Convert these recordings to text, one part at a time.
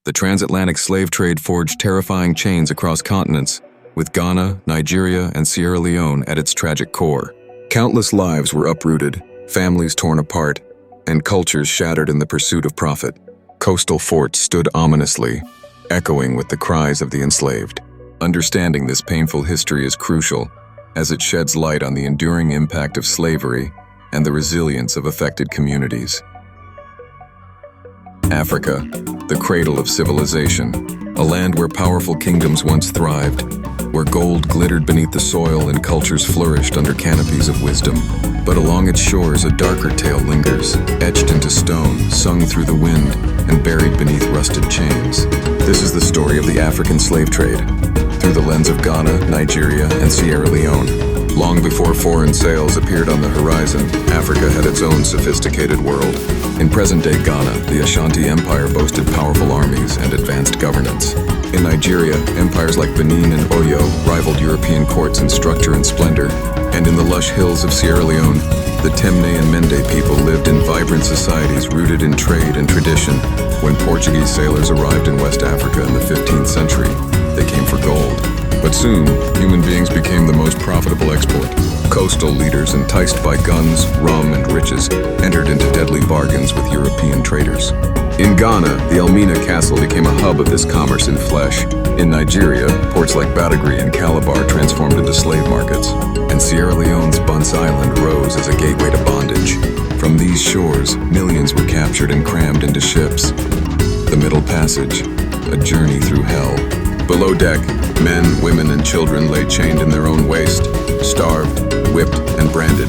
The transatlantic slave trade forged terrifying chains across continents, with Ghana, Nigeria, and Sierra Leone at its tragic core. Countless lives were uprooted, families torn apart, and cultures shattered in the pursuit of profit. Coastal forts stood ominously, echoing with the cries of the enslaved. Understanding this painful history is crucial, as it sheds light on the enduring impact of slavery and the resilience of affected communities. Africa, the cradle of civilization, a land where powerful kingdoms once thrived, where gold glittered beneath the soil and cultures flourished under canopies of wisdom. But along its shores a darker tale lingers, etched into stone, sung through the wind, and buried beneath rusted chains. This is the story of the African slave trade, through the lens of Ghana, Nigeria, and Sierra Leone. Long before foreign sails appeared on the horizon, Africa had its own sophisticated world. In present-day Ghana, the Ashanti Empire boasted powerful armies and advanced governance. In Nigeria, empires like Benin and Oyo rivaled European courts in structure and splendor. And in the lush hills of Sierra Leone, the Temne and Mende people lived in vibrant societies rooted in trade and tradition. When Portuguese sailors arrived in West Africa in the 15th century, they came for gold. But soon, human beings became the most profitable export. Coastal leaders, enticed by guns, rum, and riches, entered into deadly bargains with European traders. In Ghana, the Elmina Castle became a hub of this commerce in flesh. In Nigeria, ports like Badagry and Calabar transformed into slave markets. And Sierra Leone's Bunce Island rose as a gateway to bondage. From these shores, millions were captured and crammed into ships. The Middle Passage, a journey through hell. Below deck, men, women, and children lay chained in their own waste, starved, whipped, and branded.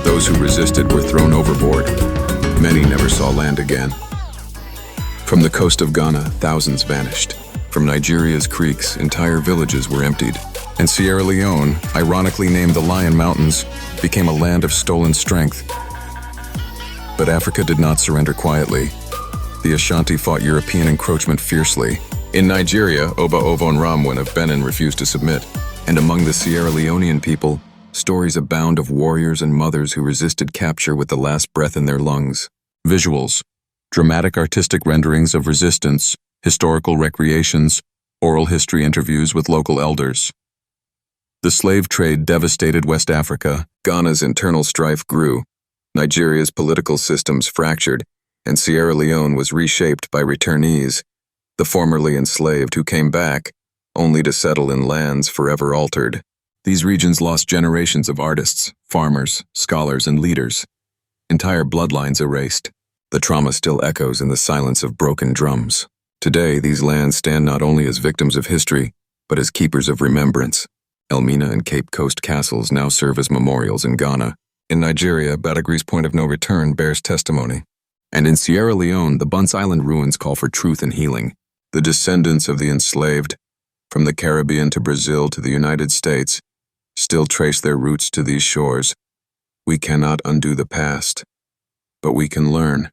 Those who resisted were thrown overboard. Many never saw land again. From the coast of Ghana, thousands vanished. From Nigeria's creeks, entire villages were emptied. And Sierra Leone, ironically named the Lion Mountains, became a land of stolen strength. But Africa did not surrender quietly. The Ashanti fought European encroachment fiercely. In Nigeria, Oba Ovonramwen of Benin refused to submit. And among the Sierra Leonean people, stories abound of warriors and mothers who resisted capture with the last breath in their lungs. Visuals, dramatic artistic renderings of resistance, historical recreations, oral history interviews with local elders. The slave trade devastated West Africa. Ghana's internal strife grew. Nigeria's political systems fractured, and Sierra Leone was reshaped by returnees, the formerly enslaved who came back, only to settle in lands forever altered. These regions lost generations of artists, farmers, scholars, and leaders. Entire bloodlines erased. The trauma still echoes in the silence of broken drums. Today, these lands stand not only as victims of history, but as keepers of remembrance. Elmina and Cape Coast castles now serve as memorials in Ghana. In Nigeria, Badagry's point of no return bears testimony. And in Sierra Leone, the Bunce Island ruins call for truth and healing. The descendants of the enslaved, from the Caribbean to Brazil to the United States, still trace their roots to these shores. We cannot undo the past, but we can learn.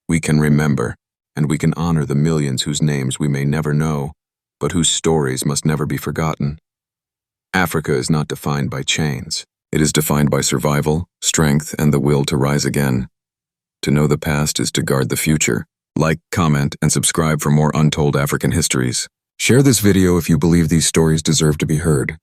We can remember, and we can honor the millions whose names we may never know, but whose stories must never be forgotten. Africa is not defined by chains. It is defined by survival, strength, and the will to rise again. To know the past is to guard the future. Like, comment, and subscribe for more untold African histories. Share this video if you believe these stories deserve to be heard.